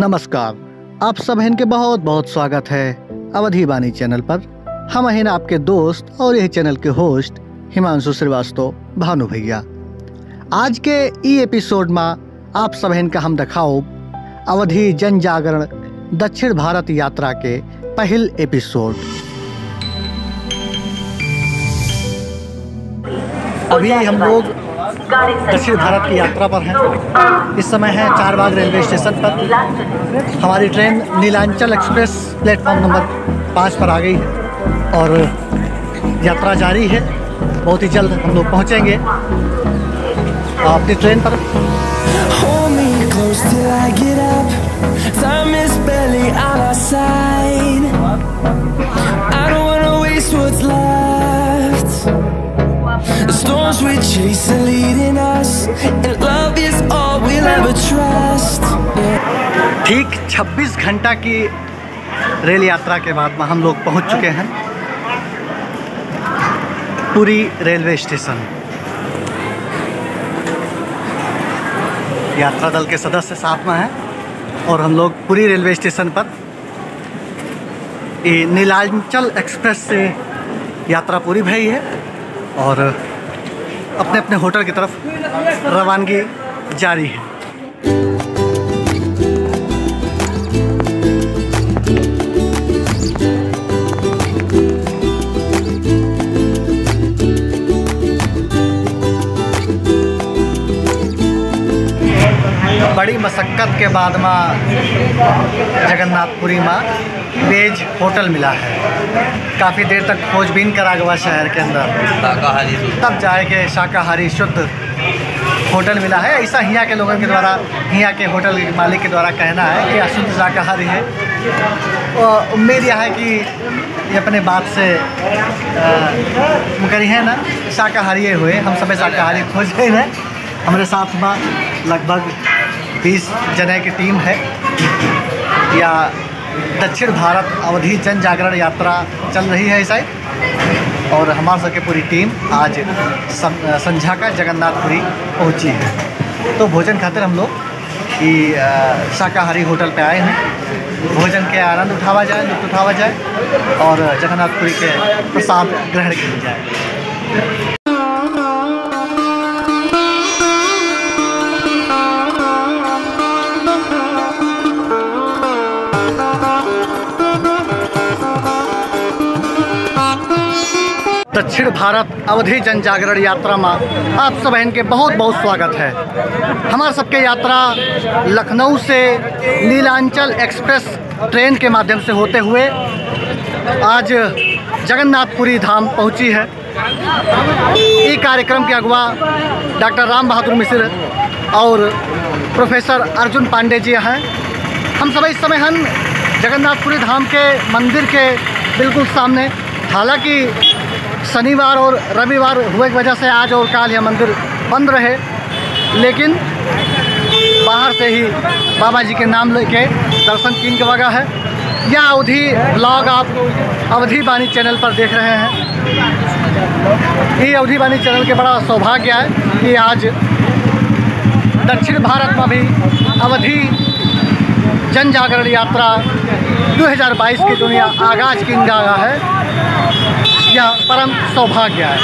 नमस्कार, आप सब इनके बहुत बहुत स्वागत है अवधी वाणी चैनल पर। हम हैं आपके दोस्त और यही चैनल के होस्ट हिमांशु श्रीवास्तव भानु भैया। आज के ई एपिसोड में आप सब इनका हम दिखाओ अवधि जन जागरण दक्षिण भारत यात्रा के पहल एपिसोड। अभी हम लोग दक्षिण भारत की यात्रा पर हैं। इस समय है चारबाग रेलवे स्टेशन पर। हमारी train Nilanchal express platform number 5 पर आ गई है और यात्रा जारी है। बहुत ही जल्द हम लोग पहुंचेंगे अपनी ट्रेन पर। The storms we chase are leading us, and love is all we'll ever trust. ठीक 26 घंटा की रेल यात्रा के बाद हम लोग पहुंच चुके हैं पुरी रेलवे स्टेशन। यात्रा दल के सदस्य साथ में हैं और हम लोग पुरी रेलवे स्टेशन पर ये नीलांचल एक्सप्रेस से यात्रा पूरी भई है और अपने अपने होटल की तरफ रवानगी जारी है। बड़ी मशक्क़त के बाद में जगन्नाथपुरी में वेज होटल मिला है। काफ़ी देर तक खोजबीन करा गया शहर के अंदर, शाकाहारी तब जाए के शाकाहारी शुद्ध होटल मिला है। ऐसा हिया के लोगों के द्वारा, हिया के होटल मालिक के द्वारा कहना है कि शुद्ध शाकाहारी है। उम्मीद यह है कि ये अपने बात से मुकरी है ना, शाकाहारी हुए। हम सब शाकाहारी खोज रहे हैं। हमारे साथ में लगभग 20 जने की टीम है। या दक्षिण भारत अवधि जन जागरण यात्रा चल रही है ऐसा ही। और हमारे सबके पूरी टीम आज संझा का जगन्नाथपुरी पहुंची है। तो भोजन खातिर हम लोग शाकाहारी होटल पे आए हैं। भोजन के आनंद उठावा जाए, लुत्फ़ उठावा जाए और जगन्नाथपुरी के प्रसाद ग्रहण किया जाए। दक्षिण भारत अवधि जन जागरण यात्रा में आप सब इनके बहुत बहुत स्वागत है। हमारे सबके यात्रा लखनऊ से नीलांचल एक्सप्रेस ट्रेन के माध्यम से होते हुए आज जगन्नाथपुरी धाम पहुंची है। ये कार्यक्रम के अगुवा डॉक्टर राम बहादुर मिश्र और प्रोफेसर अर्जुन पांडे जी हैं। हम सब इस समय हम जगन्नाथपुरी धाम के मंदिर के बिल्कुल सामने। हालांकि शनिवार और रविवार हुए की वजह से आज और कल यह मंदिर बंद रहे, लेकिन बाहर से ही बाबा जी के नाम लेके दर्शन कीन के वगह है। यह अवधि ब्लॉग आप अवधि वाणी चैनल पर देख रहे हैं। ये अवधि वाणी चैनल के बड़ा सौभाग्य है कि आज दक्षिण भारत में भी अवधि जन जागरण यात्रा 2022 की दुनिया आगाज की है। यह परम सौभाग्य है।